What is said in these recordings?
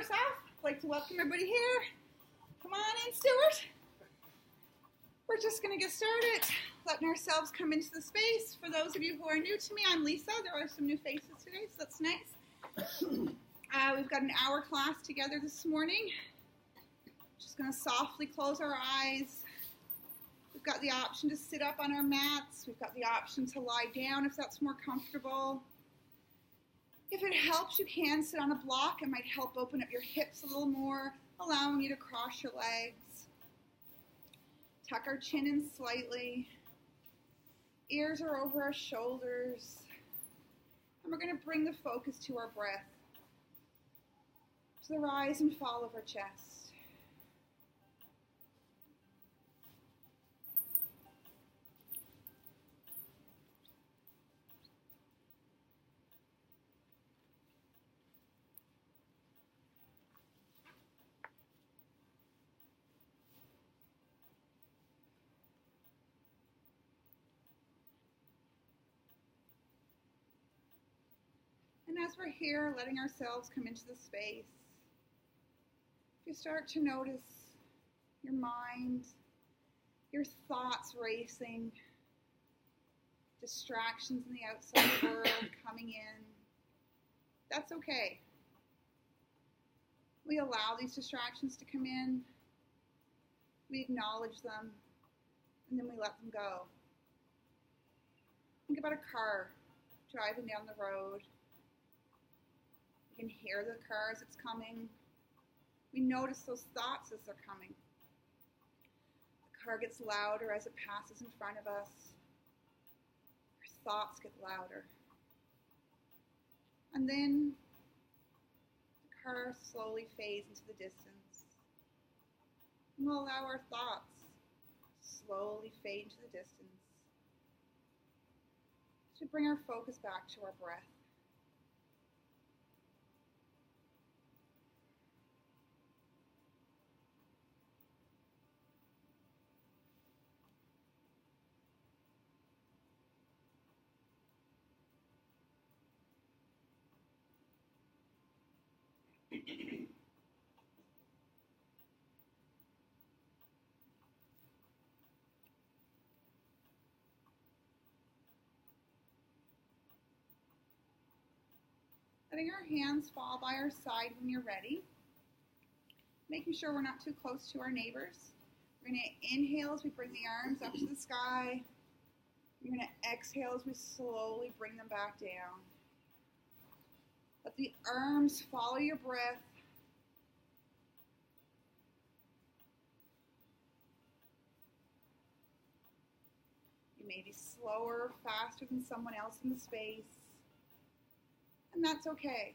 first off, I'd like to welcome everybody here. Come on in, Stuart. We're just going to get started, letting ourselves come into the space. For those of you who are new to me, I'm Lisa. There are some new faces today, so that's nice. We've got an hour class together this morning. Just going to softly close our eyes. We've got the option to sit up on our mats. We've got the option to lie down if that's more comfortable. If it helps, you can sit on a block. It might help open up your hips a little more, allowing you to cross your legs. Tuck our chin in slightly. Ears are over our shoulders. And we're going to bring the focus to our breath, to the rise and fall of our chest. And as we're here, letting ourselves come into the space, if you start to notice your mind, your thoughts racing, distractions in the outside world coming in, that's okay. We allow these distractions to come in, we acknowledge them, and then we let them go. Think about a car driving down the road. You can hear the car as it's coming. We notice those thoughts as they're coming. The car gets louder as it passes in front of us. Our thoughts get louder. And then the car slowly fades into the distance. And we'll allow our thoughts to slowly fade into the distance. To bring our focus back to our breath. Letting our hands fall by our side when you're ready. Making sure we're not too close to our neighbors. We're going to inhale as we bring the arms up to the sky. We're going to exhale as we slowly bring them back down. Let the arms follow your breath. You may be slower or faster than someone else in the space. And that's okay.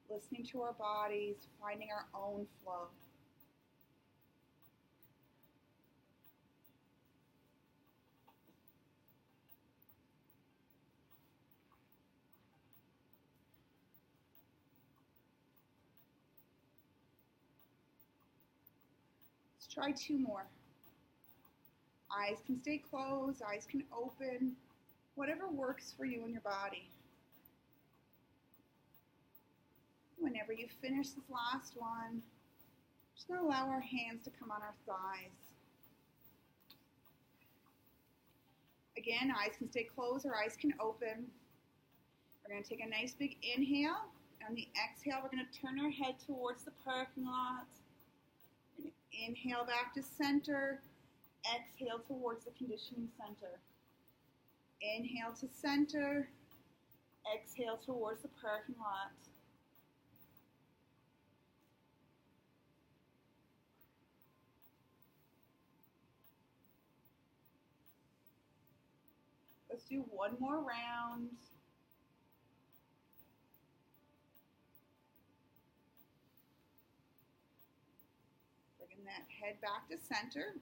Listening to our bodies, finding our own flow. Let's try two more. Eyes can stay closed, eyes can open, whatever works for you and your body. Whenever you finish this last one, just going to allow our hands to come on our thighs. Again, eyes can stay closed or eyes can open. We're going to take a nice big inhale. On the exhale, we're going to turn our head towards the parking lot. We're going to inhale back to center. Exhale towards the conditioning center. Inhale to center. Exhale towards the parking lot. Let's do one more round. Bringing that head back to center.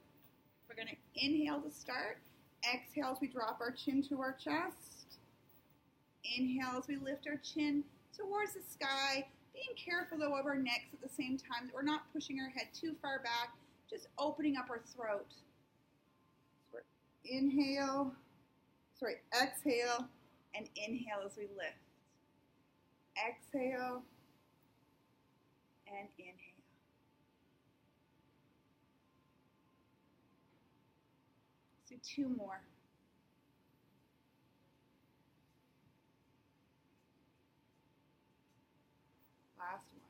We're going to inhale to start. Exhale as we drop our chin to our chest. Inhale as we lift our chin towards the sky. Being careful though of our necks at the same time, that we're not pushing our head too far back, just opening up our throat. So we're exhale and inhale as we lift. Exhale and inhale. Let's do 2 more. Last one.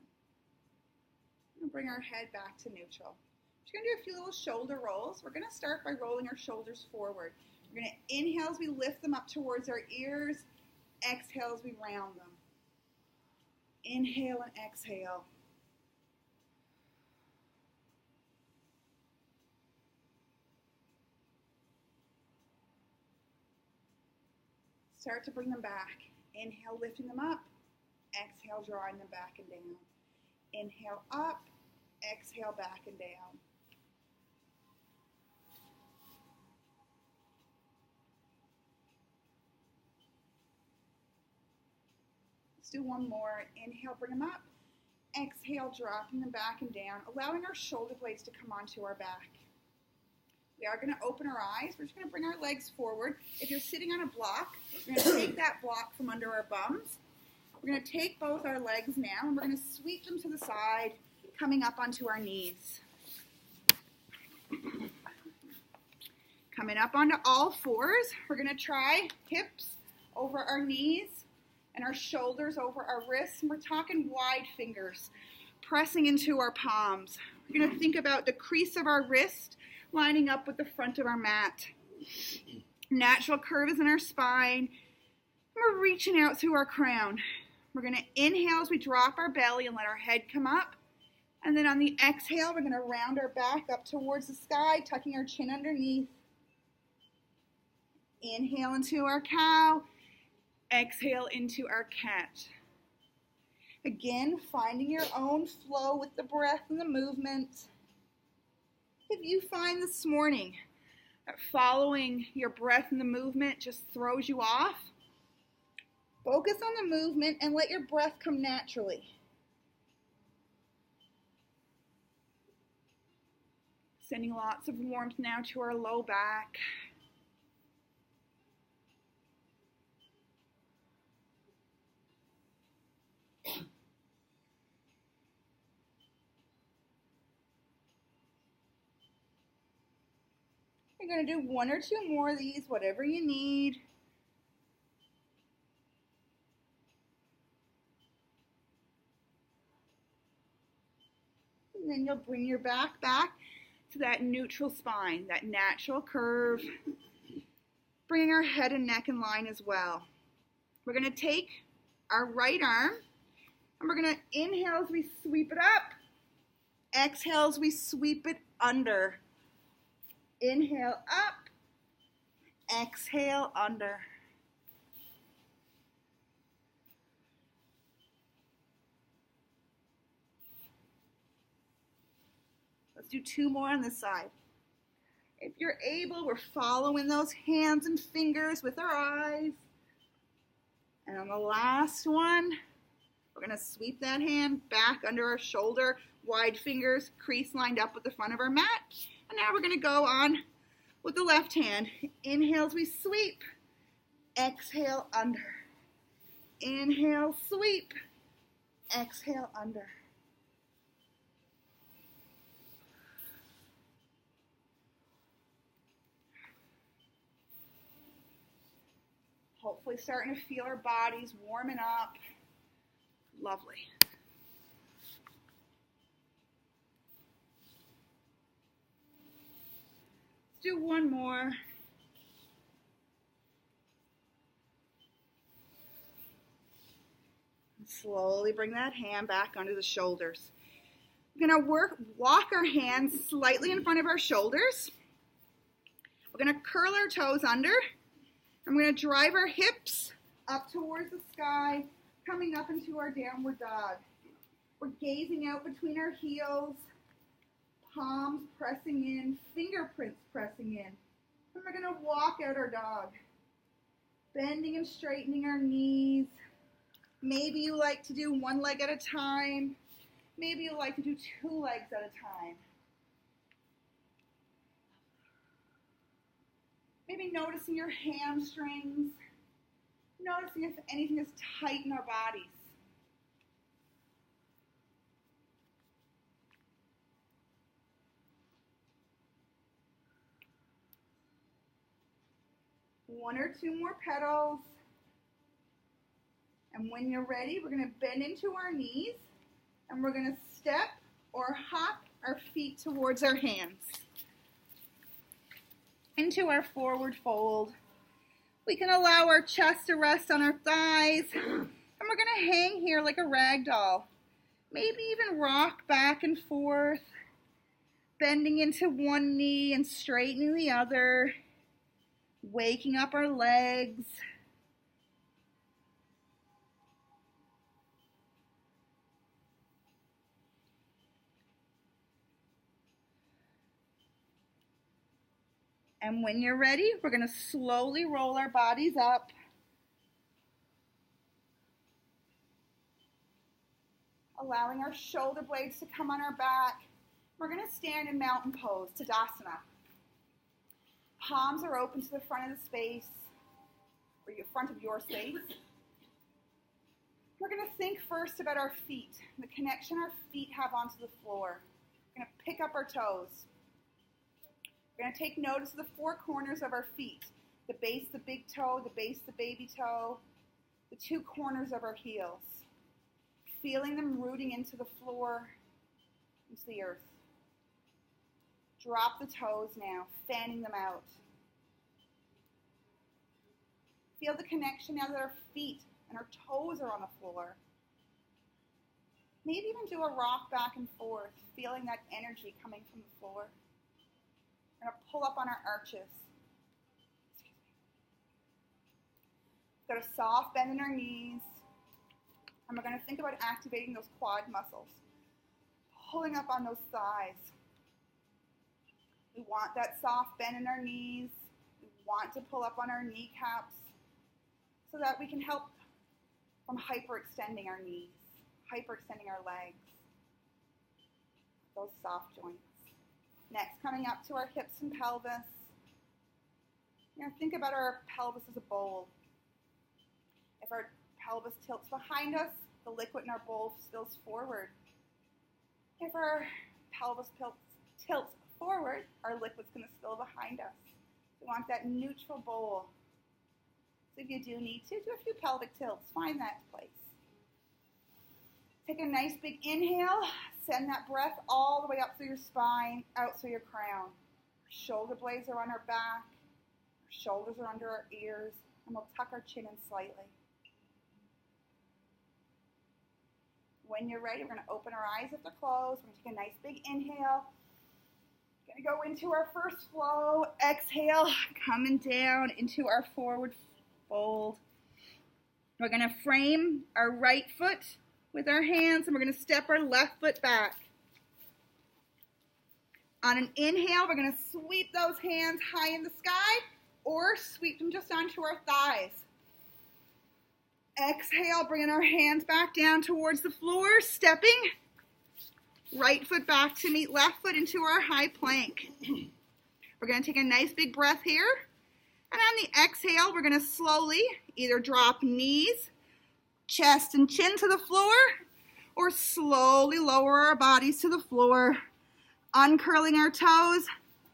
We'll bring our head back to neutral. We're going to do a few little shoulder rolls. We're going to start by rolling our shoulders forward. We're going to inhale as we lift them up towards our ears. Exhale as we round them. Inhale and exhale. Start to bring them back. Inhale, lifting them up. Exhale, drawing them back and down. Inhale up. Exhale, back and down. Let's do one more. Inhale, bring them up. Exhale, dropping them back and down, allowing our shoulder blades to come onto our back. We are going to open our eyes. We're just going to bring our legs forward. If you're sitting on a block, we're going to take that block from under our bums. We're going to take both our legs now, and we're going to sweep them to the side, coming up onto our knees. Coming up onto all fours, we're going to try hips over our knees and our shoulders over our wrists. And we're talking wide fingers, pressing into our palms. We're going to think about the crease of our wrist lining up with the front of our mat. Natural curve is in our spine. We're reaching out through our crown. We're going to inhale as we drop our belly and let our head come up. And then on the exhale, we're going to round our back up towards the sky, tucking our chin underneath. Inhale into our cow. Exhale into our cat. Again, finding your own flow with the breath and the movement. If you find this morning that following your breath and the movement just throws you off, focus on the movement and let your breath come naturally. Sending lots of warmth now to our low back. You're going to do 1 or 2 more of these, whatever you need. And then you'll bring your back to that neutral spine, that natural curve. Bringing our head and neck in line as well. We're going to take our right arm and we're going to inhale as we sweep it up. Exhale as we sweep it under. Inhale up. Exhale under. Let's do 2 more on this side. If you're able, we're following those hands and fingers with our eyes. And on the last one, we're going to sweep that hand back under our shoulder, wide fingers, crease lined up with the front of our mat. And now we're going to go on with the left hand. Inhale as we sweep. Exhale under. Inhale, sweep. Exhale under. Hopefully starting to feel our bodies warming up. Lovely. Let's do 1 more. Slowly bring that hand back under the shoulders. We're going to walk our hands slightly in front of our shoulders. We're going to curl our toes under. And we're going to drive our hips up towards the sky, coming up into our downward dog. We're gazing out between our heels, palms pressing in, fingerprints pressing in. And we're going to walk out our dog, bending and straightening our knees. Maybe you like to do 1 leg at a time. Maybe you like to do 2 legs at a time. Maybe noticing your hamstrings. Noticing if anything is tight in our bodies. 1 or 2 more petals. And when you're ready, we're going to bend into our knees and we're going to step or hop our feet towards our hands. Into our forward fold. We can allow our chest to rest on our thighs. And we're going to hang here like a rag doll. Maybe even rock back and forth. Bending into one knee and straightening the other. Waking up our legs. And when you're ready, we're going to slowly roll our bodies up. Allowing our shoulder blades to come on our back. We're going to stand in mountain pose, Tadasana. Palms are open to the front of the space, or the front of your space. We're going to think first about our feet, the connection our feet have onto the floor. We're going to pick up our toes. We're going to take notice of the 4 corners of our feet. The base, the big toe, the base, the baby toe, the 2 corners of our heels. Feeling them rooting into the floor, into the earth. Drop the toes now, fanning them out. Feel the connection now that our feet and our toes are on the floor. Maybe even do a rock back and forth, feeling that energy coming from the floor. We're going to pull up on our arches. Got a soft bend in our knees. And we're going to think about activating those quad muscles. Pulling up on those thighs. We want that soft bend in our knees. We want to pull up on our kneecaps so that we can help from hyperextending our knees, hyperextending our legs. Those soft joints. Next, coming up to our hips and pelvis. You're going to think about our pelvis as a bowl. If our pelvis tilts behind us, the liquid in our bowl spills forward. If our pelvis tilts forward, our liquid's going to spill behind us. We want that neutral bowl. So if you do need to, do a few pelvic tilts. Find that place. Take a nice big inhale. Send that breath all the way up through your spine, out through your crown. Shoulder blades are on our back. Our shoulders are under our ears. And we'll tuck our chin in slightly. When you're ready, we're going to open our eyes if they're closed. We're going to take a nice big inhale. Going to go into our first flow. Exhale, coming down into our forward fold. We're going to frame our right foot with our hands, and we're going to step our left foot back. On an inhale, we're going to sweep those hands high in the sky, or sweep them just onto our thighs. Exhale, bringing our hands back down towards the floor, stepping. Right foot back to meet left foot into our high plank. We're going to take a nice big breath here. And on the exhale, we're going to slowly either drop knees, chest and chin to the floor, or slowly lower our bodies to the floor, uncurling our toes,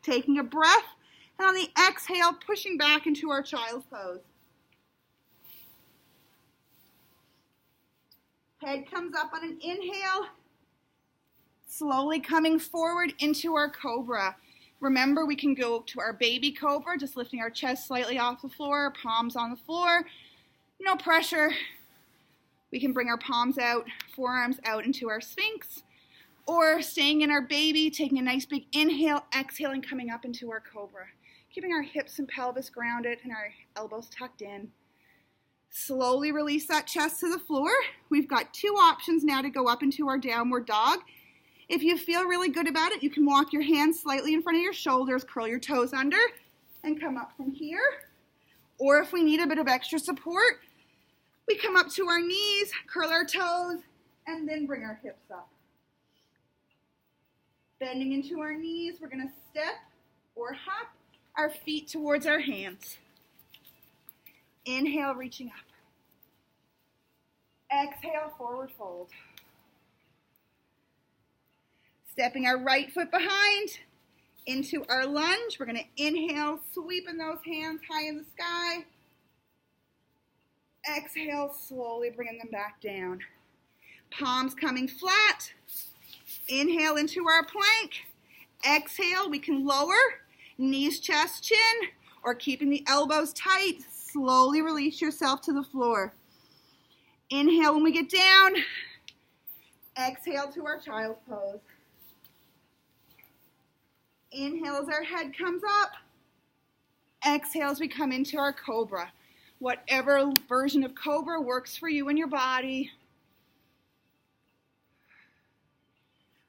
taking a breath, and on the exhale, pushing back into our child's pose. Head comes up on an inhale, slowly coming forward into our cobra. Remember, we can go to our baby cobra, just lifting our chest slightly off the floor, palms on the floor. No pressure. We can bring our palms out, forearms out into our sphinx, or staying in our baby, taking a nice big inhale, exhaling, coming up into our cobra. Keeping our hips and pelvis grounded and our elbows tucked in. Slowly release that chest to the floor. We've got 2 options now to go up into our downward dog. If you feel really good about it, you can walk your hands slightly in front of your shoulders, curl your toes under, and come up from here. Or if we need a bit of extra support, we come up to our knees, curl our toes, and then bring our hips up. Bending into our knees, we're going to step or hop our feet towards our hands. Inhale, reaching up. Exhale, forward fold. Stepping our right foot behind, into our lunge. We're going to inhale, sweeping those hands high in the sky. Exhale, slowly bringing them back down. Palms coming flat. Inhale into our plank. Exhale, we can lower, knees, chest, chin, or keeping the elbows tight. Slowly release yourself to the floor. Inhale when we get down. Exhale to our child's pose. Inhale as our head comes up. Exhale as we come into our cobra. Whatever version of cobra works for you and your body.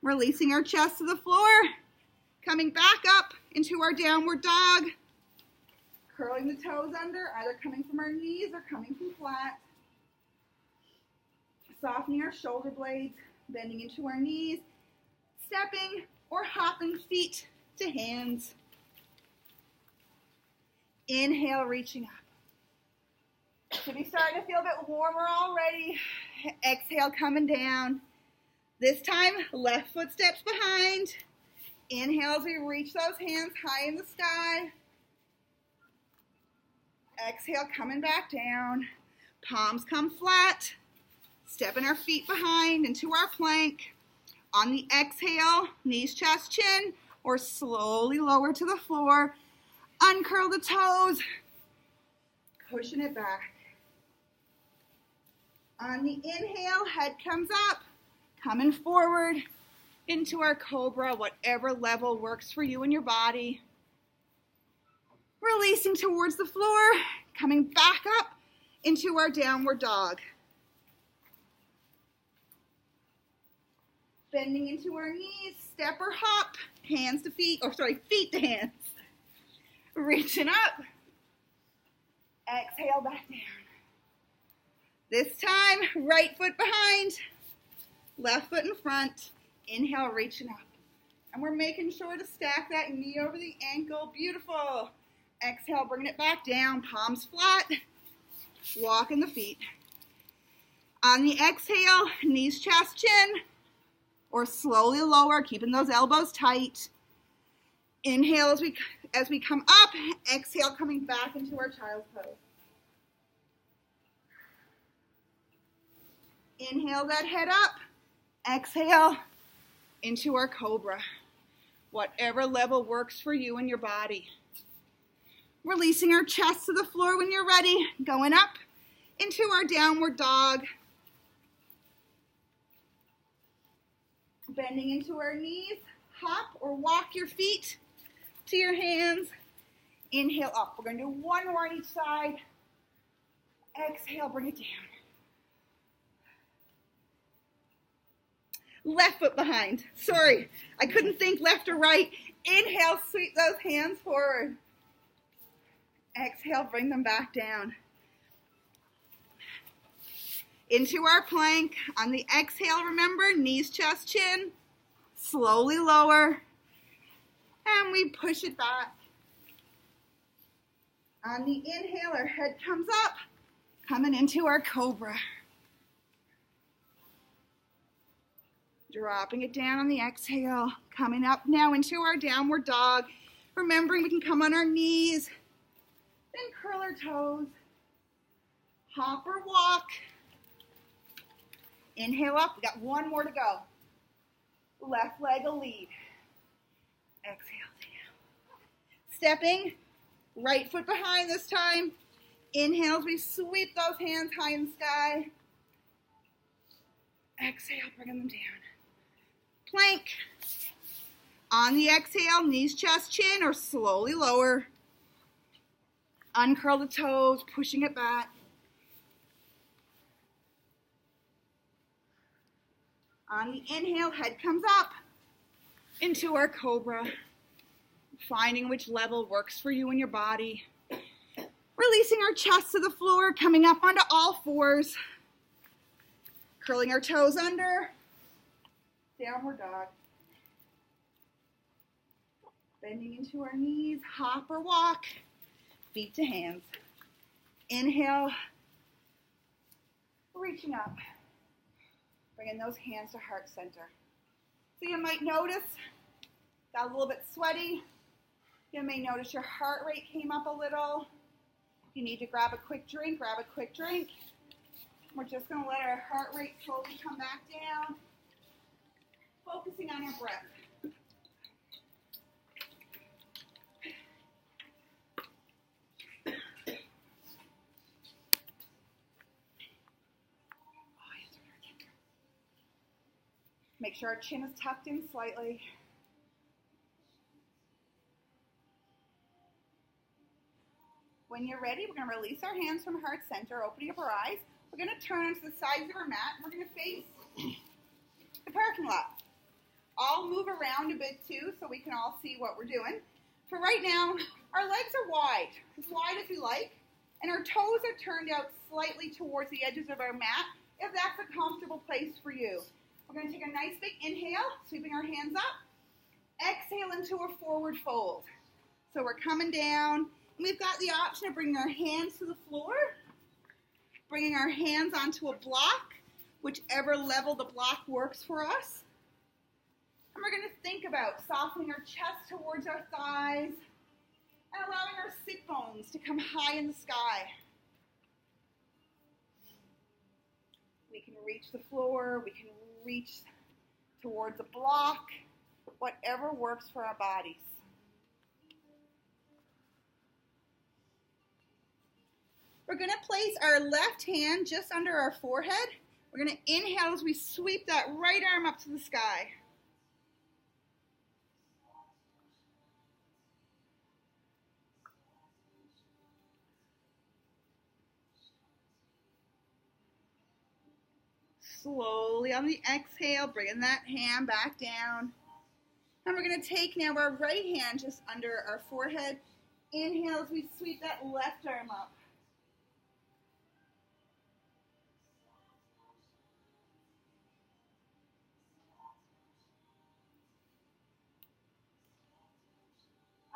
Releasing our chest to the floor. Coming back up into our downward dog. Curling the toes under, either coming from our knees or coming from flat. Softening our shoulder blades, bending into our knees, stepping or hopping feet to hands. Inhale, reaching up. Should be starting to feel a bit warmer already. Exhale, coming down. This time, left foot steps behind. Inhale as we reach those hands high in the sky. Exhale, coming back down. Palms come flat. Stepping our feet behind into our plank. On the exhale, knees, chest, chin, or slowly lower to the floor. Uncurl the toes. Pushing it back. On the inhale, head comes up. Coming forward into our cobra, whatever level works for you and your body. Releasing towards the floor, coming back up into our downward dog. Bending into our knees, step or hop, feet to hands. Reaching up. Exhale, back down. This time, right foot behind, left foot in front. Inhale, reaching up. And we're making sure to stack that knee over the ankle. Beautiful. Exhale, bringing it back down, palms flat. Walking the feet. On the exhale, knees, chest, chin, or slowly lower, keeping those elbows tight. Inhale as we come up. Exhale, coming back into our child's pose. Inhale that head up. Exhale into our cobra. Whatever level works for you and your body. Releasing our chest to the floor when you're ready. Going up into our downward dog. Bending into our knees. Hop or walk your feet to your hands. Inhale up. We're going to do one more on each side. Exhale, bring it down. Left foot behind. Sorry, I couldn't think left or right. Inhale, sweep those hands forward. Exhale, bring them back down. Into our plank. On the exhale, remember, knees, chest, chin. Slowly lower. And we push it back. On the inhale, our head comes up. Coming into our cobra. Dropping it down on the exhale. Coming up now into our downward dog. Remembering we can come on our knees. Then curl our toes. Hop or walk. Inhale up. We got one more to go. Left leg will lead. Exhale down. Stepping. Right foot behind this time. Inhale as we sweep those hands high in the sky. Exhale, bringing them down. Plank. On the exhale, knees, chest, chin, or slowly lower. Uncurl the toes, pushing it back. On the inhale, head comes up into our cobra. Finding which level works for you and your body. Releasing our chest to the floor, coming up onto all fours. Curling our toes under. Downward dog. Bending into our knees, hop or walk. Feet to hands. Inhale. Reaching up. Bringing those hands to heart center. So you might notice Got a little bit sweaty. You may notice your heart rate came up a little. If you need to grab a quick drink, grab a quick drink. We're just going to let our heart rate slowly come back down, focusing on our breath. Make sure our chin is tucked in slightly. When you're ready, we're going to release our hands from heart center, opening up our eyes. We're going to turn to the sides of our mat. We're going to face the parking lot. I'll move around a bit too so we can all see what we're doing. For right now, our legs are wide, as wide as we like, and our toes are turned out slightly towards the edges of our mat, if that's a comfortable place for you. We're going to take a nice big inhale, sweeping our hands up. Exhale into a forward fold. So we're coming down. We've got the option of bringing our hands to the floor, bringing our hands onto a block, whichever level the block works for us. And we're going to think about softening our chest towards our thighs and allowing our sit bones to come high in the sky. We can reach the floor, we can reach towards a block, whatever works for our bodies. We're going to place our left hand just under our forehead. We're going to inhale as we sweep that right arm up to the sky. Slowly on the exhale, bringing that hand back down. And we're going to take now our right hand just under our forehead. Inhale as we sweep that left arm up.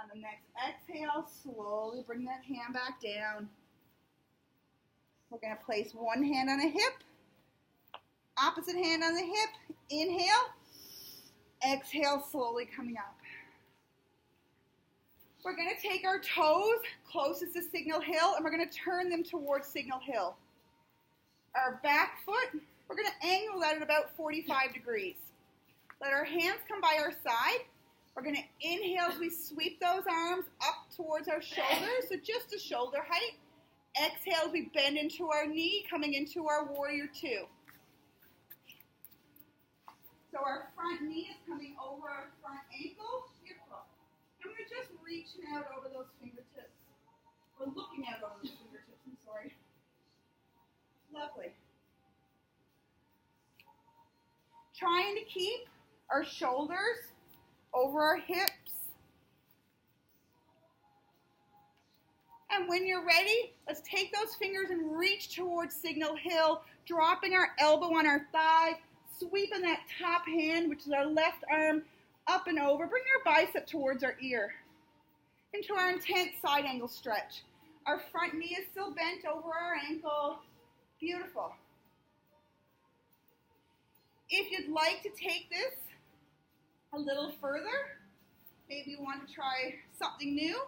On the next exhale, slowly bring that hand back down. We're going to place one hand on a hip, opposite hand on the hip. Inhale, exhale, slowly coming up. We're going to take our toes closest to Signal Hill, and we're going to turn them towards Signal Hill. Our back foot, we're going to angle that at about 45 degrees. Let our hands come by our side. We're going to inhale as we sweep those arms up towards our shoulders, so just a shoulder height. Exhale as we bend into our knee, coming into our warrior two. So our front knee is coming over our front ankle. Beautiful. And we're just reaching out over those fingertips. We're looking out over those fingertips, I'm sorry. Lovely. Trying to keep our shoulders over our hips. And when you're ready, let's take those fingers and reach towards Signal Hill, dropping our elbow on our thigh, sweeping that top hand, which is our left arm, up and over. Bring our bicep towards our ear into our intense side angle stretch. Our front knee is still bent over our ankle. Beautiful. If you'd like to take this a little further, maybe you want to try something new,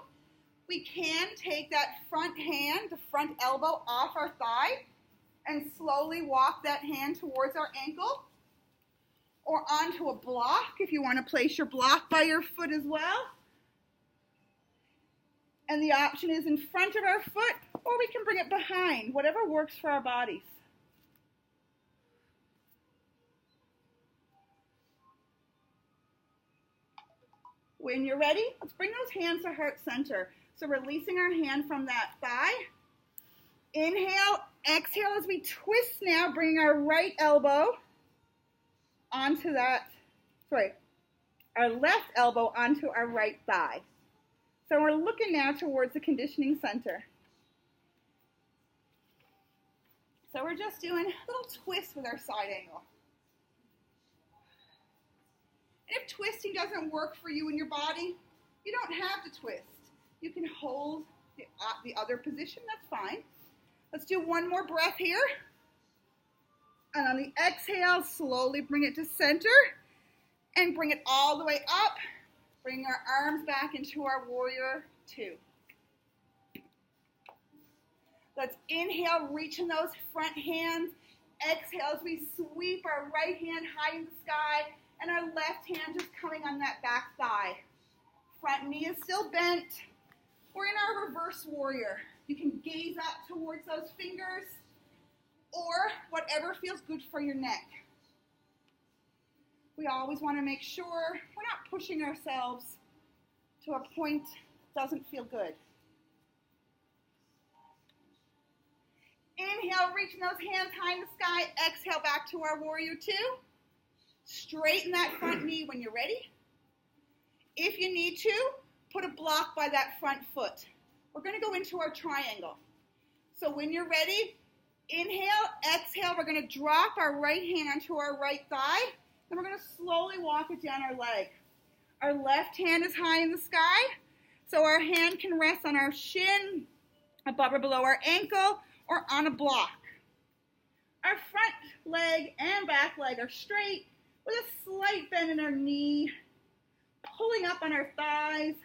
we can take that front hand, the front elbow off our thigh and slowly walk that hand towards our ankle or onto a block if you want to place your block by your foot as well. And the option is in front of our foot, or we can bring it behind, whatever works for our bodies. When you're ready, let's bring those hands to heart center. So releasing our hand from that thigh. Inhale, exhale as we twist now, bringing our right elbow onto our left elbow onto our right thigh. So we're looking now towards the conditioning center. So we're just doing a little twist with our side angle. And if twisting doesn't work for you in your body, you don't have to twist. You can hold the other position, that's fine. Let's do one more breath here. And on the exhale, slowly bring it to center and bring it all the way up Bring our arms back into our warrior two. Let's inhale, reaching those front hands. Exhale as we sweep our right hand high in the sky and our left hand just coming on that back thigh. Front knee is still bent. We're in our reverse warrior. You can gaze up towards those fingers or whatever feels good for your neck. We always want to make sure we're not pushing ourselves to a point that doesn't feel good. Inhale, reaching those hands high in the sky. Exhale, back to our warrior two. Straighten that front knee when you're ready. If you need to, put a block by that front foot. We're going to go into our triangle. So when you're ready, inhale, exhale. We're going to drop our right hand onto our right thigh. Then we're going to slowly walk it down our leg. Our left hand is high in the sky, so our hand can rest on our shin, above or below our ankle, or on a block. Our front leg and back leg are straight with a slight bend in our knee, pulling up on our thighs,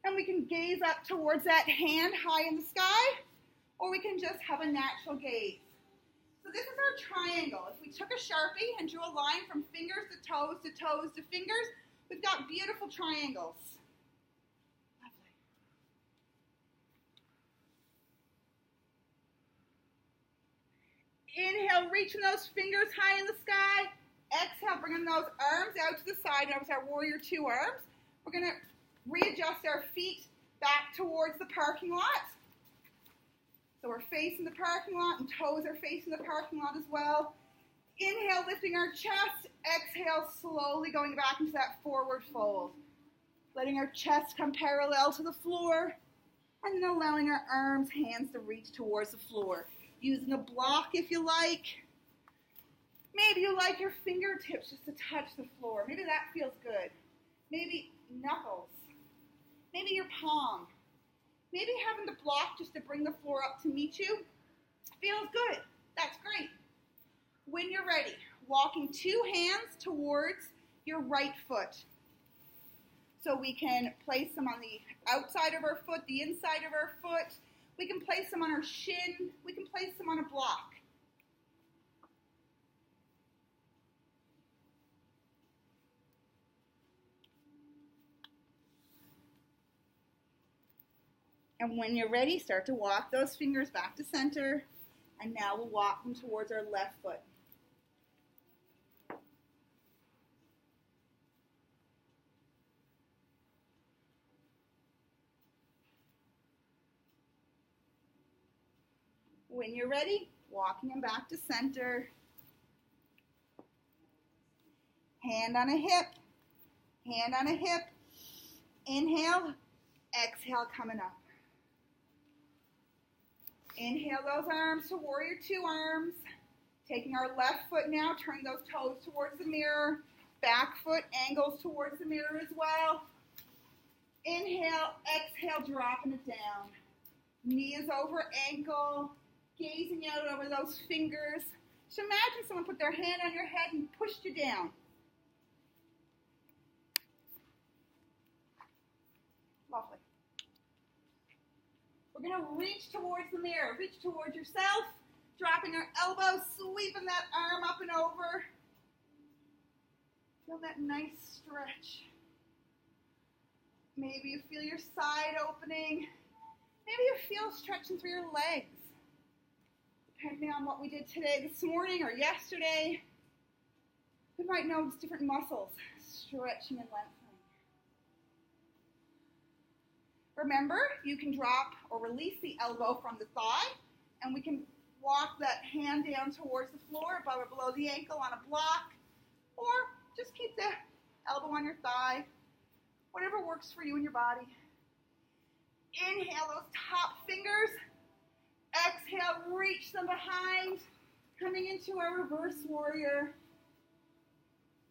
and we can gaze up towards that hand high in the sky, or we can just have a natural gaze. So this is our triangle. If we took a Sharpie and drew a line from fingers to toes to toes to fingers, we've got beautiful triangles. Lovely. Inhale, reaching those fingers high in the sky. Exhale, bringing those arms out to the side. That was our warrior two arms. We're going to readjust our feet back towards the parking lot. So we're facing the parking lot and toes are facing the parking lot as well. Inhale, lifting our chest. Exhale, slowly going back into that forward fold. Letting our chest come parallel to the floor. And then allowing our arms, hands to reach towards the floor. Using a block if you like. Maybe you like your fingertips just to touch the floor. Maybe that feels good. Maybe knuckles. Maybe your palm. Maybe having the block just to bring the floor up to meet you feels good. That's great. When you're ready, walking two hands towards your right foot. So we can place them on the outside of our foot, the inside of our foot. We can place them on our shin. We can place them on a block. And when you're ready, start to walk those fingers back to center. And now we'll walk them towards our left foot. When you're ready, walking them back to center. Hand on a hip. Hand on a hip. Inhale. Exhale, coming up. Inhale those arms to warrior two arms. Taking our left foot now, turning those toes towards the mirror. Back foot angles towards the mirror as well. Inhale, exhale, dropping it down. Knee is over ankle, gazing out over those fingers. So imagine someone put their hand on your head and pushed you down. Lovely. We're going to reach towards the mirror. Reach towards yourself, dropping our elbows, sweeping that arm up and over. Feel that nice stretch. Maybe you feel your side opening. Maybe you feel stretching through your legs. Depending on what we did today, this morning, or yesterday, we might notice different muscles stretching and lengthening. Remember, you can drop or release the elbow from the thigh, and we can walk that hand down towards the floor, above or below the ankle on a block, or just keep the elbow on your thigh, whatever works for you and your body. Inhale those top fingers. Exhale, reach them behind, coming into our reverse warrior.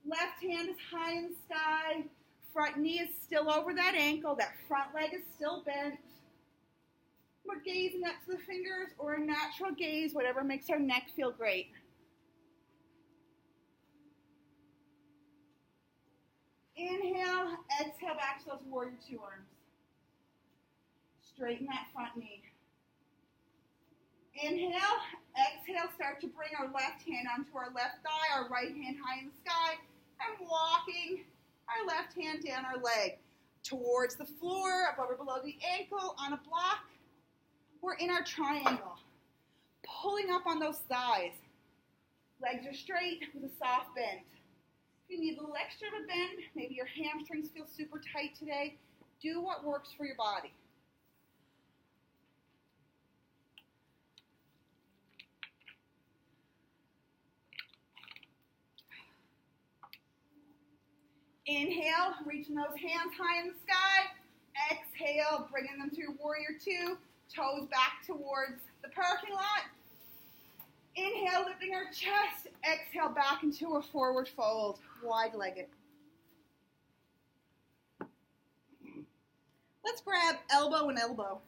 Left hand is high in the sky. Front knee is still over that ankle. That front leg is still bent. We're gazing up to the fingers or a natural gaze, whatever makes our neck feel great. Inhale, exhale back to those warrior two arms. Straighten that front knee. Inhale, exhale, start to bring our left hand onto our left thigh, our right hand high in the sky, and walking our left hand down our leg towards the floor, above or below the ankle, on a block. We're in our triangle, pulling up on those thighs. Legs are straight with a soft bend. If you need a little extra of a bend, maybe your hamstrings feel super tight today, do what works for your body. Inhale, reaching those hands high in the sky. Exhale, bringing them through warrior two, toes back towards the parking lot. Inhale, lifting our chest. Exhale, back into a forward fold, wide-legged. Let's grab elbow and elbow.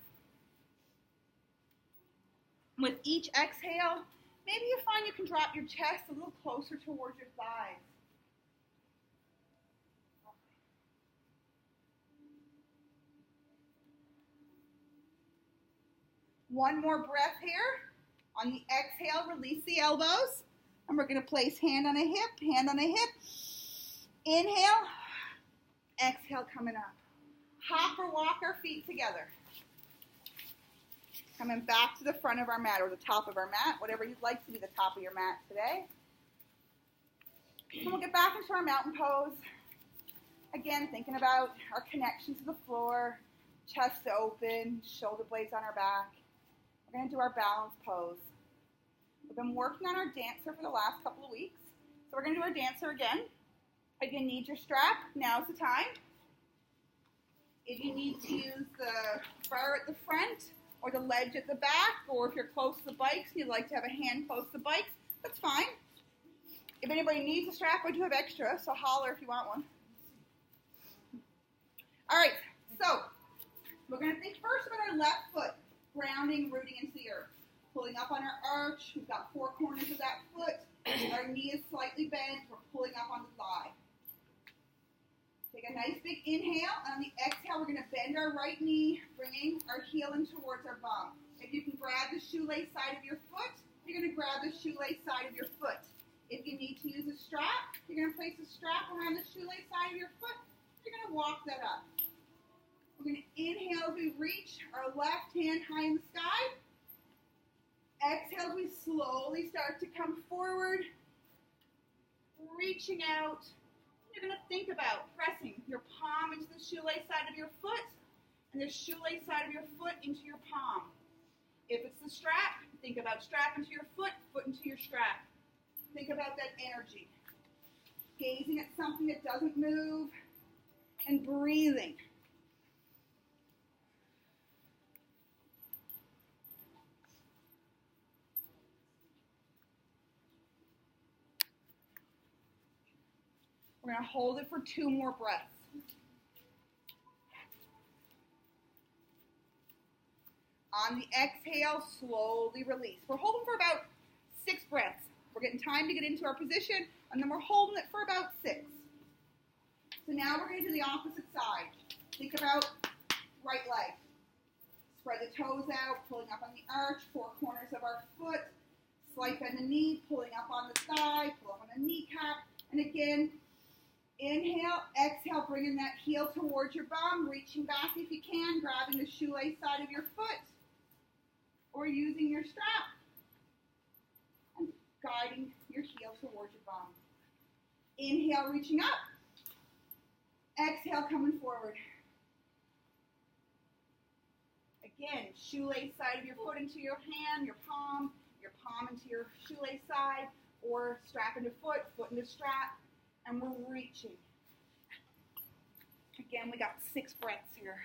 With each exhale, maybe you find you can drop your chest a little closer towards your thighs. One more breath here. On the exhale, release the elbows. And we're going to place hand on a hip, hand on a hip. Inhale. Exhale, coming up. Hop or walk our feet together. Coming back to the front of our mat or the top of our mat, whatever you'd like to be the top of your mat today. And we'll get back into our mountain pose. Again, thinking about our connection to the floor, chest open, shoulder blades on our back. We're going to do our balance pose. We've been working on our dancer for the last couple of weeks. So we're going to do our dancer again. If you need your strap, now's the time. If you need to use the bar at the front or the ledge at the back, or if you're close to the bikes and you'd like to have a hand close to the bikes, that's fine. If anybody needs a strap, I do have extra, so holler if you want one. All right, so we're going to think first about our left foot. Grounding, rooting into the earth. Pulling up on our arch. We've got four corners of that foot. Our knee is slightly bent. We're pulling up on the thigh. Take a nice big inhale. And on the exhale, we're going to bend our right knee, bringing our heel in towards our bum. If you can grab the shoelace side of your foot, you're going to grab the shoelace side of your foot. If you need to use a strap, you're going to place a strap around the shoelace side of your foot. You're going to walk that up. We're going to inhale as we reach our left hand high in the sky. Exhale as we slowly start to come forward, reaching out. You're going to think about pressing your palm into the shoelace side of your foot and the shoelace side of your foot into your palm. If it's the strap, think about strap into your foot, foot into your strap. Think about that energy. Gazing at something that doesn't move and breathing. We're going to hold it for 2 more breaths. On the exhale, slowly release. We're holding for about 6 breaths. We're getting time to get into our position, and then we're holding it for about 6. So now we're going to do the opposite side. Think about right leg. Spread the toes out, pulling up on the arch, 4 corners of our foot. Slight bend the knee, pulling up on the thigh, pull up on the kneecap. And again, inhale, exhale, bringing that heel towards your bum, reaching back if you can, grabbing the shoelace side of your foot, or using your strap, and guiding your heel towards your bum. Inhale, reaching up. Exhale, coming forward. Again, shoelace side of your foot into your hand, your palm into your shoelace side, or strap into foot, foot into strap. And we're reaching. Again, we got 6 breaths here.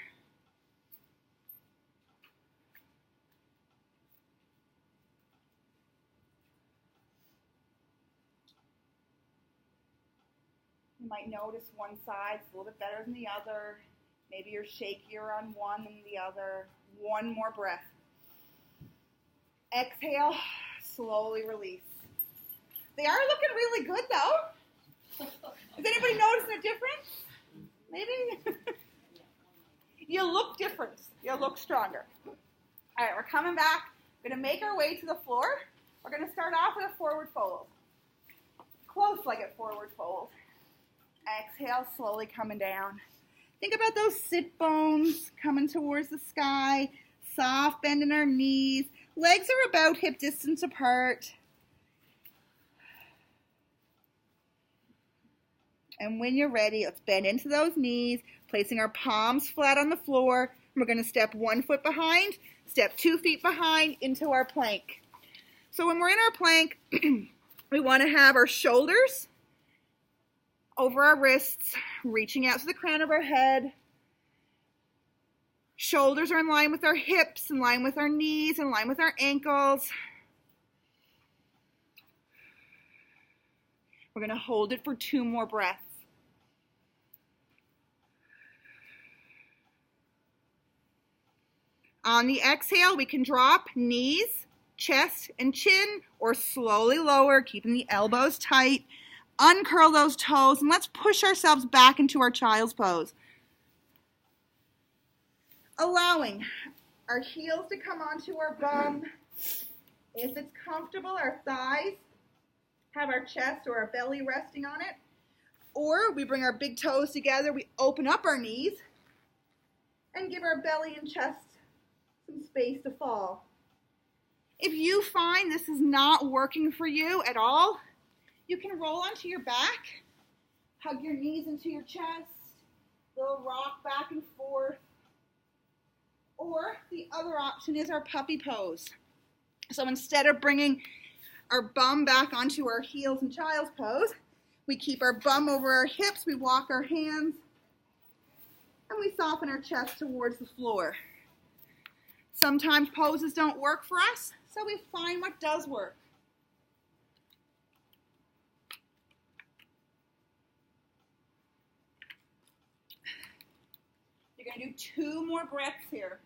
You might notice one side's a little bit better than the other. Maybe you're shakier on one than the other. 1 more breath. Exhale, slowly release. They are looking really good though. Is anybody noticing a difference? Maybe? You look different. You look stronger. All right, we're coming back. We're going to make our way to the floor. We're going to start off with a forward fold. Close-legged forward fold. Exhale, slowly coming down. Think about those sit bones coming towards the sky. Soft bend in our knees. Legs are about hip distance apart. And when you're ready, let's bend into those knees, placing our palms flat on the floor. We're going to step 1 foot behind, step 2 feet behind into our plank. So when we're in our plank, we want to have our shoulders over our wrists, reaching out to the crown of our head. Shoulders are in line with our hips, in line with our knees, in line with our ankles. We're going to hold it for 2 more breaths. On the exhale, we can drop knees, chest, and chin, or slowly lower, keeping the elbows tight. Uncurl those toes, and let's push ourselves back into our child's pose. Allowing our heels to come onto our bum. If it's comfortable, our thighs have our chest or our belly resting on it. Or we bring our big toes together, we open up our knees, and give our belly and chest some space to fall. If you find this is not working for you at all, you can roll onto your back, hug your knees into your chest, little rock back and forth. Or the other option is our puppy pose. So instead of bringing our bum back onto our heels in child's pose, we keep our bum over our hips, we walk our hands, and we soften our chest towards the floor. Sometimes poses don't work for us, so we find what does work. You're going to do 2 more breaths here.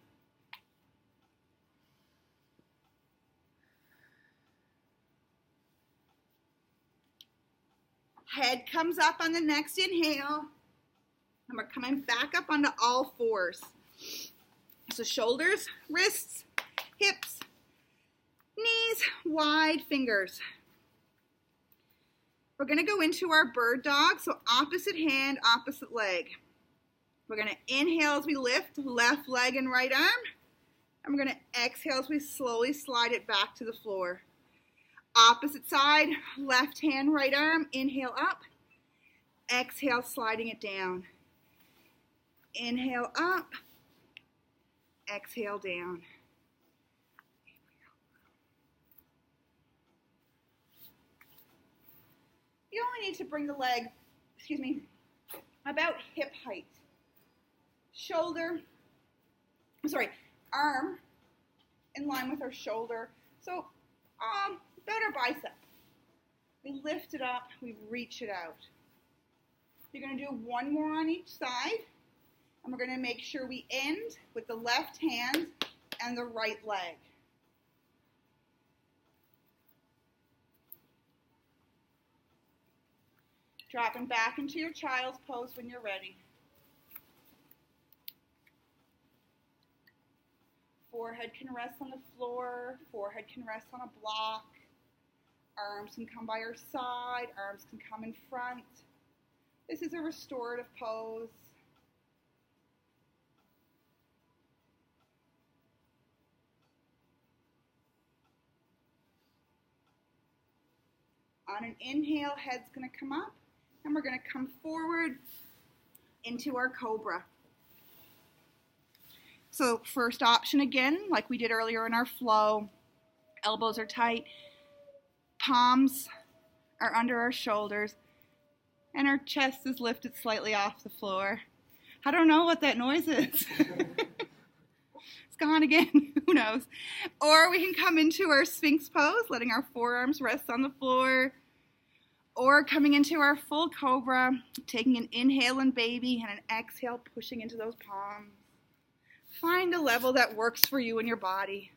Head comes up on the next inhale, and we're coming back up onto all 4s. So shoulders, wrists, hips, knees, wide fingers. We're going to go into our bird dog, so opposite hand, opposite leg. We're going to inhale as we lift left leg and right arm, and we're going to exhale as we slowly slide it back to the floor. Opposite side, left hand, right arm, inhale up, exhale, sliding it down. Inhale up, exhale down. You only need to bring the leg, about hip height. Arm in line with our shoulder. So, about our bicep. We lift it up, we reach it out. You're going to do 1 more on each side, and we're going to make sure we end with the left hand and the right leg. Dropping back into your child's pose when you're ready. Forehead can rest on the floor, forehead can rest on a block. Arms can come by your side, arms can come in front. This is a restorative pose. On an inhale, head's going to come up, and we're going to come forward into our cobra. So first option again, like we did earlier in our flow, elbows are tight, palms are under our shoulders, and our chest is lifted slightly off the floor. I don't know what that noise is. It's gone again, who knows? Or we can come into our Sphinx pose, letting our forearms rest on the floor, or coming into our full cobra, taking an inhale in baby and an exhale, pushing into those palms. Find a level that works for you and your body.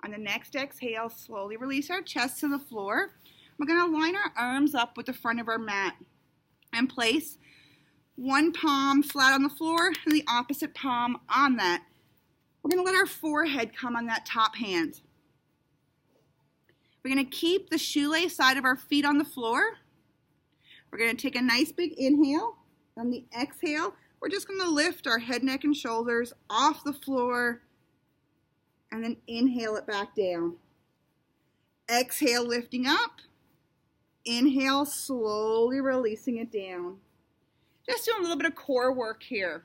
On the next exhale, slowly release our chest to the floor. We're going to line our arms up with the front of our mat and place one palm flat on the floor and the opposite palm on that. We're going to let our forehead come on that top hand. We're going to keep the shoelace side of our feet on the floor. We're going to take a nice big inhale. On the exhale, we're just going to lift our head, neck, and shoulders off the floor and then inhale it back down. Exhale, lifting up. Inhale, slowly releasing it down. Just doing a little bit of core work here.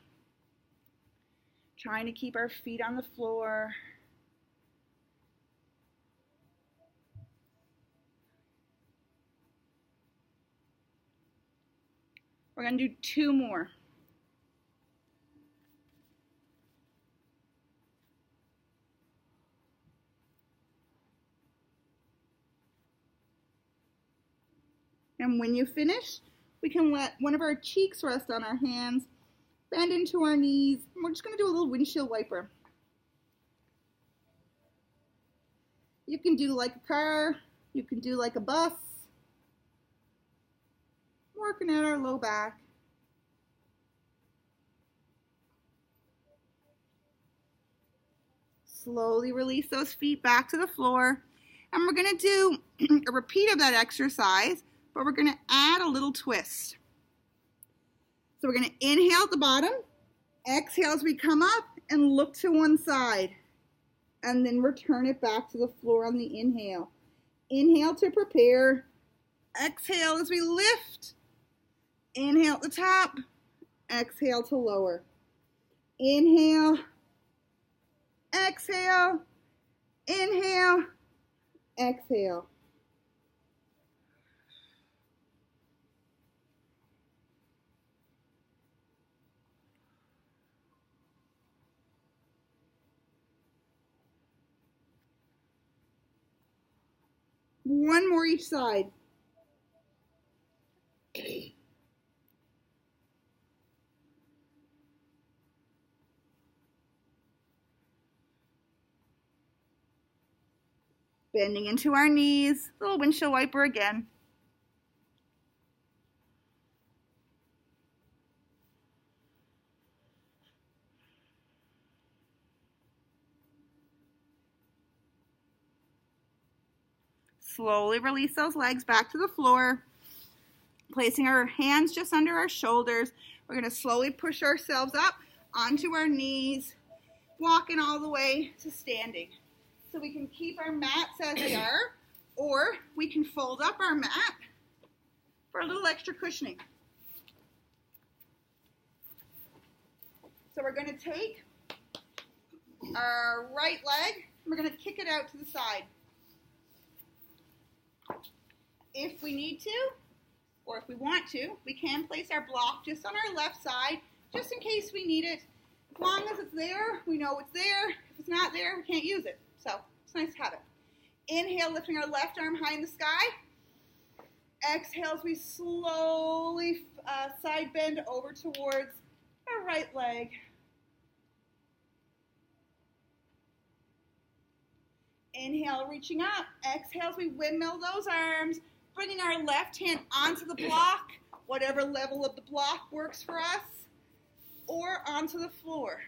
Trying to keep our feet on the floor. We're going to do 2 more. And when you finish, we can let one of our cheeks rest on our hands, bend into our knees, and we're just going to do a little windshield wiper. You can do like a car, you can do like a bus. Working out our low back. Slowly release those feet back to the floor. And we're going to do a repeat of that exercise, but we're going to add a little twist. So we're going to inhale at the bottom, exhale as we come up and look to one side, and then return it back to the floor on the inhale. Inhale to prepare, exhale as we lift, inhale at the top, exhale to lower. Inhale, exhale, inhale, exhale. One more each side. Bending into our knees, little windshield wiper again. Slowly release those legs back to the floor, placing our hands just under our shoulders. We're going to slowly push ourselves up onto our knees, walking all the way to standing. So we can keep our mats as they are, or we can fold up our mat for a little extra cushioning. So we're going to take our right leg, and we're going to kick it out to the side. If we need to, or if we want to, we can place our block just on our left side, just in case we need it. As long as it's there, we know it's there. If it's not there, we can't use it. So it's nice to have it. Inhale, lifting our left arm high in the sky. Exhale as we slowly side bend over towards our right leg. Inhale, reaching up. Exhale as we windmill those arms, bringing our left hand onto the block, whatever level of the block works for us, or onto the floor.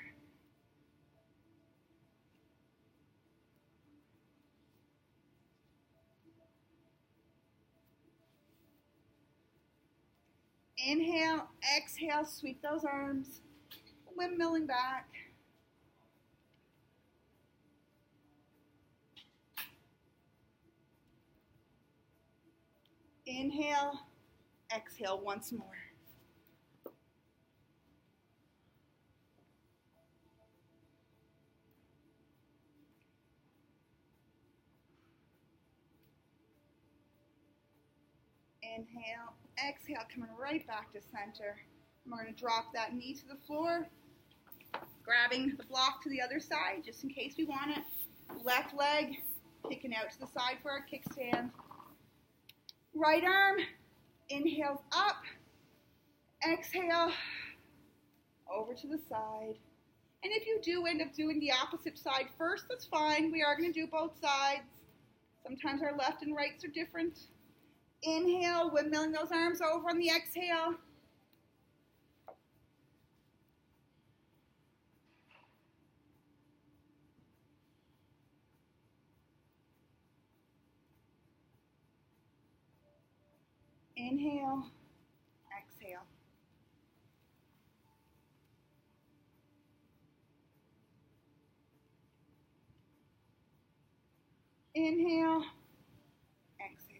Inhale, exhale, sweep those arms, windmilling back. Inhale, exhale once more. Inhale, exhale, coming right back to center. And we're going to drop that knee to the floor, grabbing the block to the other side just in case we want it. Left leg kicking out to the side for our kickstand. Right arm inhales up, exhale over to the side. And if you do end up doing the opposite side first, that's fine. We are going to do both sides. Sometimes our left and rights are different. Inhale, windmilling those arms over on the exhale. Inhale, exhale. Inhale, exhale.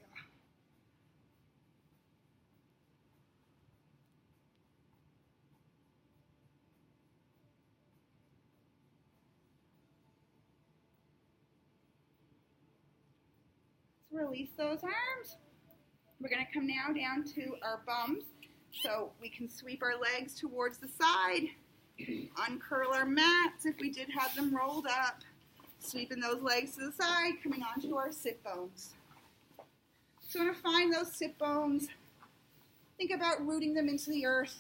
Let's release those arms. We're going to come now down to our bums so we can sweep our legs towards the side, uncurl our mats if we did have them rolled up, sweeping those legs to the side, coming onto our sit bones. So we're going to find those sit bones. Think about rooting them into the earth.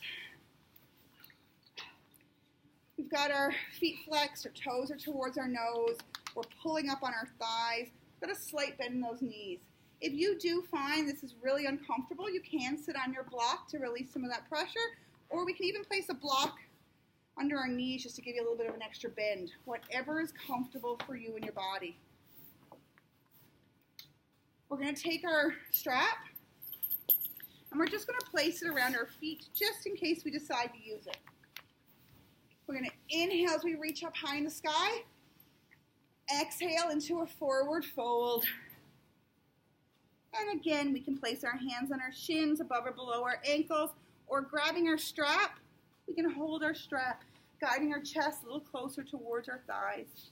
We've got our feet flexed, our toes are towards our nose. We're pulling up on our thighs. We've got a slight bend in those knees. If you do find this is really uncomfortable, you can sit on your block to release some of that pressure, or we can even place a block under our knees just to give you a little bit of an extra bend. Whatever is comfortable for you and your body. We're going to take our strap, and we're just going to place it around our feet just in case we decide to use it. We're going to inhale as we reach up high in the sky. Exhale into a forward fold. And again, we can place our hands on our shins, above or below our ankles, or grabbing our strap, we can hold our strap, guiding our chest a little closer towards our thighs.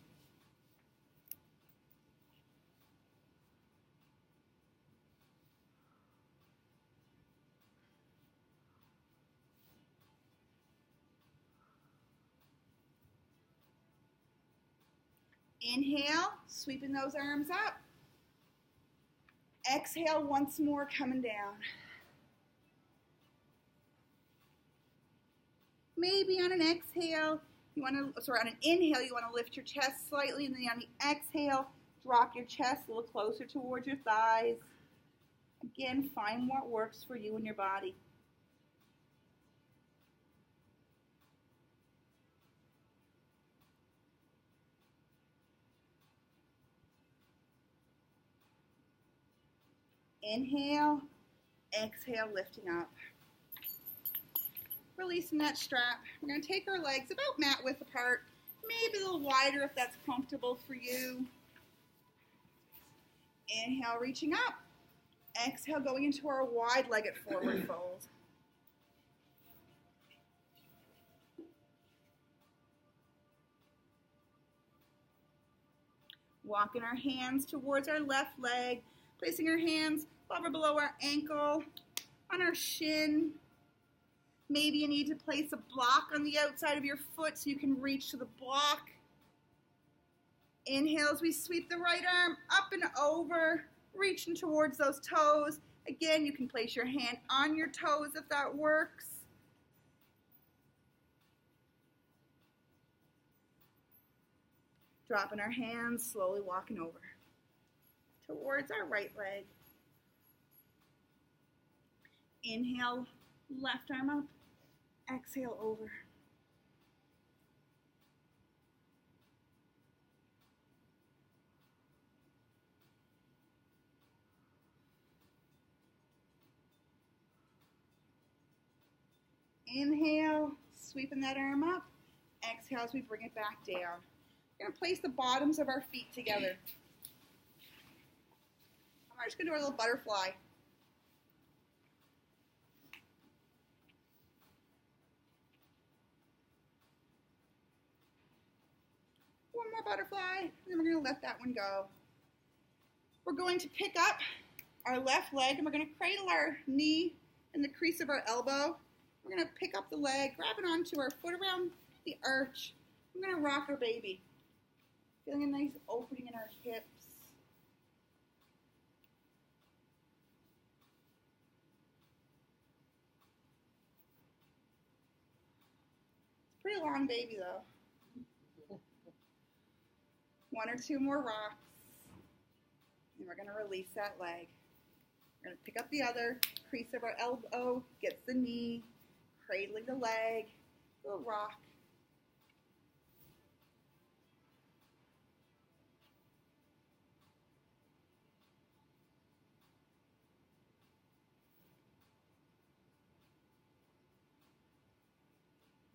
Inhale, sweeping those arms up. Exhale once more, coming down. Maybe on an exhale, on an inhale, you want to lift your chest slightly, and then on the exhale, drop your chest a little closer towards your thighs. Again, find what works for you and your body. Inhale, exhale, lifting up. Releasing that strap. We're going to take our legs about mat width apart, maybe a little wider if that's comfortable for you. Inhale, reaching up. Exhale, going into our wide-legged forward fold. Walking our hands towards our left leg, placing our hands above or below our ankle, on our shin. Maybe you need to place a block on the outside of your foot so you can reach to the block. Inhale as we sweep the right arm up and over, reaching towards those toes. Again, you can place your hand on your toes if that works. Dropping our hands, slowly walking over towards our right leg. Inhale, left arm up. Exhale, over. Inhale, sweeping that arm up. Exhale as we bring it back down. We're going to place the bottoms of our feet together. I'm just going to do a little butterfly. One more butterfly, and then we're going to let that one go. We're going to pick up our left leg, and we're going to cradle our knee in the crease of our elbow. We're going to pick up the leg, grab it onto our foot around the arch. I'm going to rock our baby. Feeling a nice opening in our hips. It's a pretty long baby though. 1 or 2 more rocks. And we're going to release that leg. We're going to pick up the other, crease of our elbow, gets the knee, cradling the leg, little rock.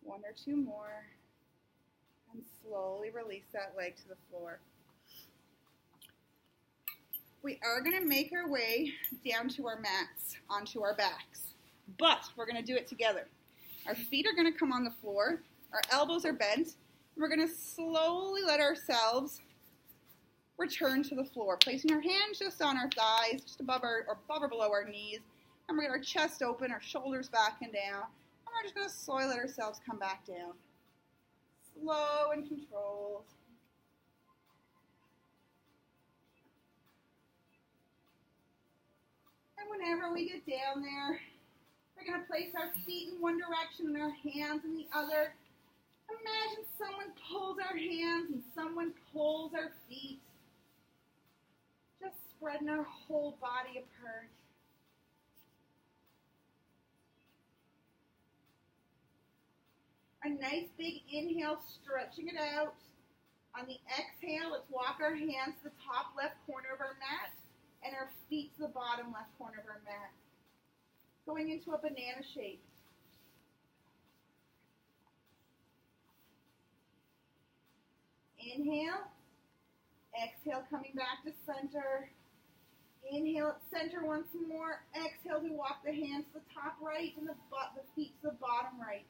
One or 2 more, and slowly release that leg to the floor. We are going to make our way down to our mats, onto our backs, but we're going to do it together. Our feet are going to come on the floor, our elbows are bent, and we're going to slowly let ourselves return to the floor, placing our hands just on our thighs, just above or below our knees, and we're going to get our chest open, our shoulders back and down. We're just going to slowly let ourselves come back down. Slow and controlled. And whenever we get down there, we're going to place our feet in one direction and our hands in the other. Imagine someone pulls our hands and someone pulls our feet. Just spreading our whole body apart. A nice big inhale, stretching it out. On the exhale, let's walk our hands to the top left corner of our mat and our feet to the bottom left corner of our mat. Going into a banana shape. Inhale. Exhale, coming back to center. Inhale at center once more. Exhale to walk the hands to the top right and the feet to the bottom right.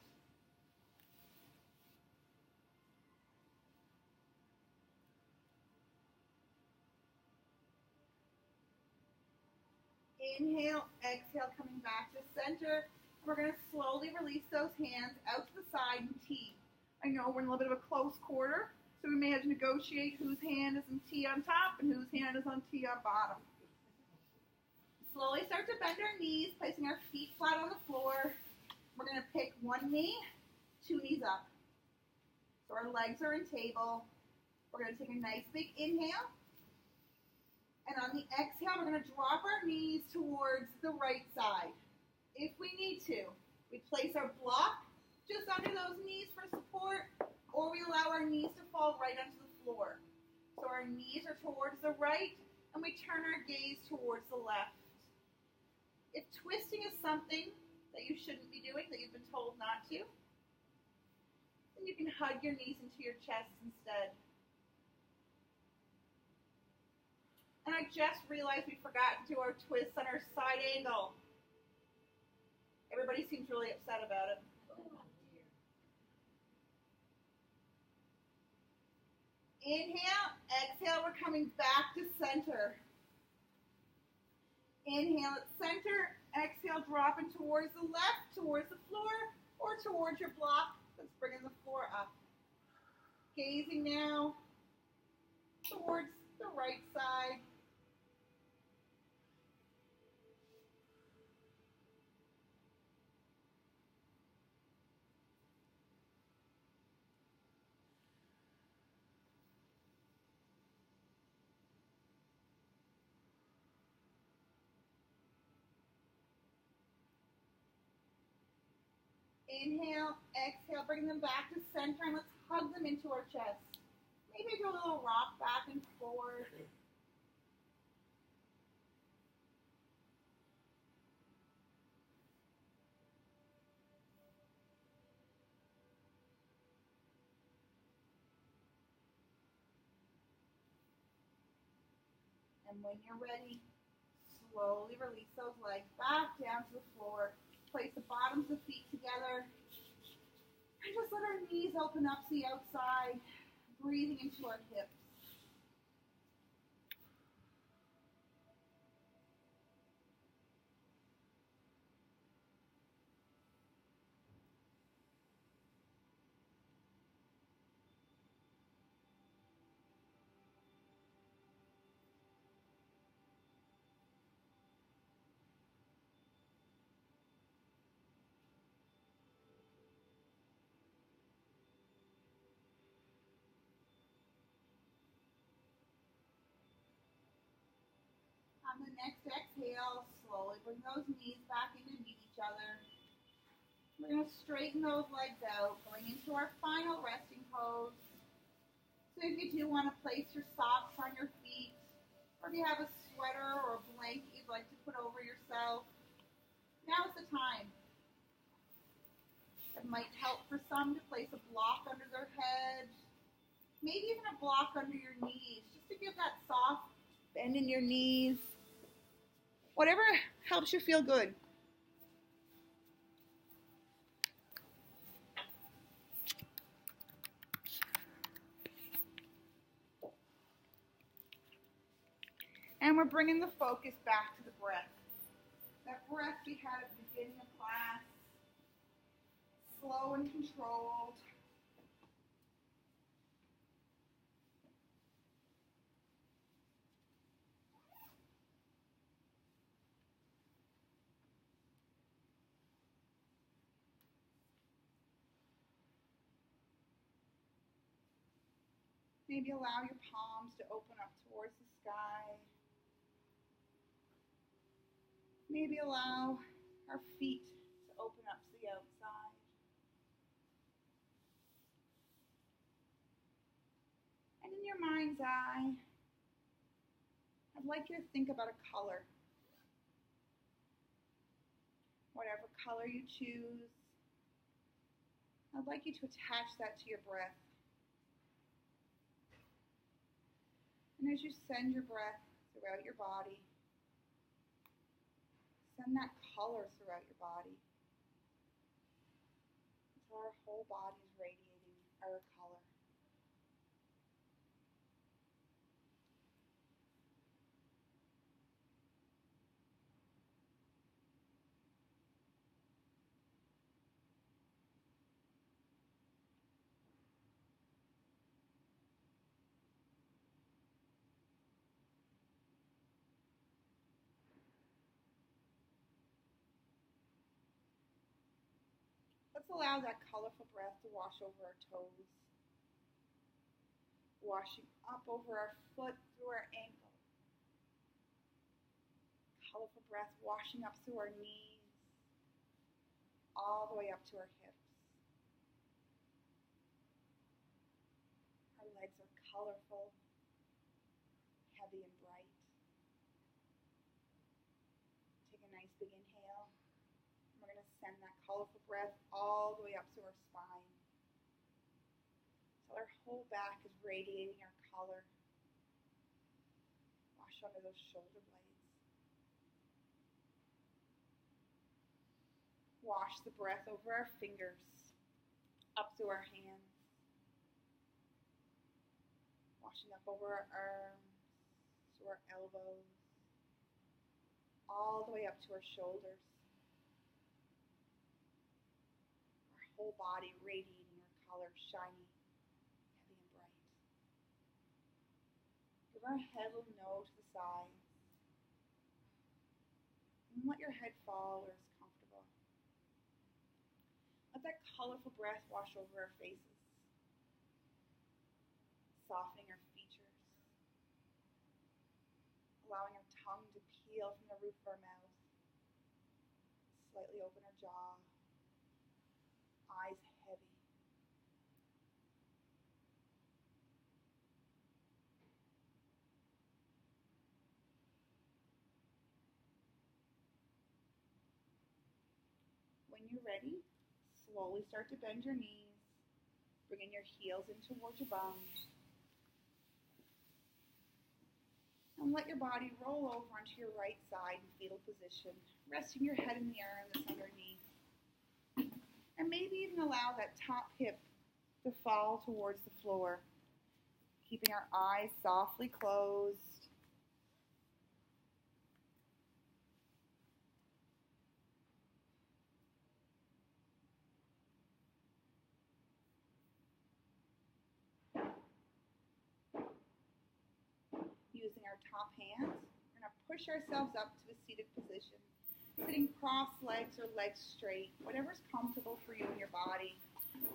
Inhale, exhale, coming back to center. We're going to slowly release those hands out to the side and T. I know we're in a little bit of a close quarter, so we may have to negotiate whose hand is in T on top and whose hand is on T on bottom. Slowly start to bend our knees, placing our feet flat on the floor. We're going to pick one knee, 2 knees up. So our legs are in table. We're going to take a nice big inhale. And on the exhale, we're going to drop our knees towards the right side. If we need to, we place our block just under those knees for support, or we allow our knees to fall right onto the floor. So our knees are towards the right, and we turn our gaze towards the left. If twisting is something that you shouldn't be doing, that you've been told not to, then you can hug your knees into your chest instead. And I just realized we forgot to do our twists on our side angle. Everybody seems really upset about it. Inhale, exhale, we're coming back to center. Inhale at center, exhale, dropping towards the left, towards the floor, or towards your block. Let's bring the floor up. Gazing now towards the right side. Inhale, exhale, bring them back to center, and let's hug them into our chest. Maybe do a little rock back and forward. And when you're ready, slowly release those legs back down to the floor. Place the bottoms of the feet together. And just let our knees open up to the outside, breathing into our hips. next exhale, slowly bring those knees back in to meet each other. We're going to straighten those legs out, going into our final resting pose. So if you do want to place your socks on your feet, or if you have a sweater or a blanket you'd like to put over yourself, now's the time. It might help for some to place a block under their head, maybe even a block under your knees, just to give that soft bend in your knees. Whatever helps you feel good. And we're bringing the focus back to the breath. That breath we had at the beginning of class, slow and controlled. Maybe allow your palms to open up towards the sky. Maybe allow our feet to open up to the outside. And in your mind's eye, I'd like you to think about a color. Whatever color you choose, I'd like you to attach that to your breath. And as you send your breath throughout your body, send that color throughout your body until our whole body is radiating our color. Let's allow that colorful breath to wash over our toes, washing up over our foot through our ankle. Colorful breath washing up through our knees, all the way up to our hips. Our legs are colorful, heavy and bright. Take a nice big inhale. We're going to send that colorful breath all the way up to our spine. So our whole back is radiating our color. Wash under those shoulder blades. Wash the breath over our fingers, up through our hands. Washing up over our arms, to our elbows, all the way up to our shoulders. Our whole body radiating our color, shiny, heavy and bright. Give our head a little nod to the side. And let your head fall where it's comfortable. Let that colorful breath wash over our faces, softening our features, allowing our tongue to peel from the roof of our mouth, slightly open our jaw, eyes heavy. When you're ready, slowly start to bend your knees, bringing your heels in towards your bum. And let your body roll over onto your right side in fetal position, resting your head in the arm that's underneath. And maybe even allow that top hip to fall towards the floor, keeping our eyes softly closed. Using our top hands, we're going to push ourselves up to a seated position, sitting cross-legs or legs straight, whatever's comfortable for you in your body.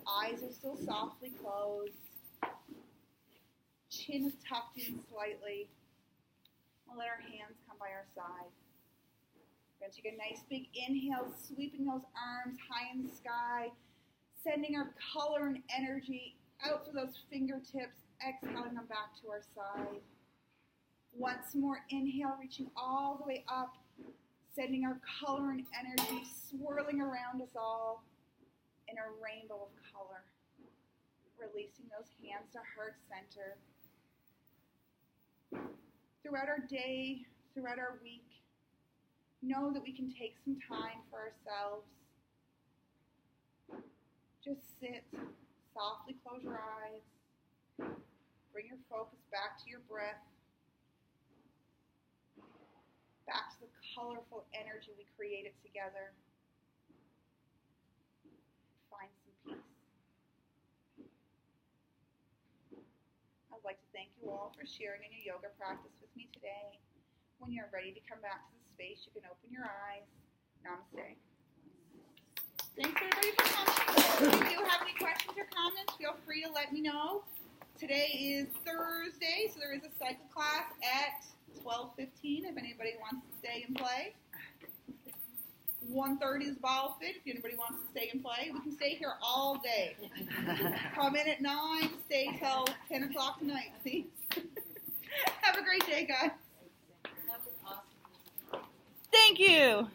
Eyes are still softly closed. Chin is tucked in slightly. We'll let our hands come by our side. We're going to take a nice big inhale, sweeping those arms high in the sky, sending our color and energy out through those fingertips, exhaling them back to our side. Once more, inhale, reaching all the way up, sending our color and energy swirling around us all in a rainbow of color. Releasing those hands to heart center. Throughout our day, throughout our week, know that we can take some time for ourselves. Just sit, softly close your eyes. Bring your focus back to your breath. Back to the colorful energy we created together. Find some peace. I'd like to thank you all for sharing in your yoga practice with me today. When you're ready to come back to the space, you can open your eyes. Namaste. Thanks everybody for coming. If you have any questions or comments, feel free to let me know. Today is Thursday, so there is a cycle class at 12:15 if anybody wants to stay and play. 1:30 is ball fit if anybody wants to stay and play. We can stay here all day. Come in at 9, stay till 10 o'clock tonight. See? Have a great day, guys. That was awesome. Thank you.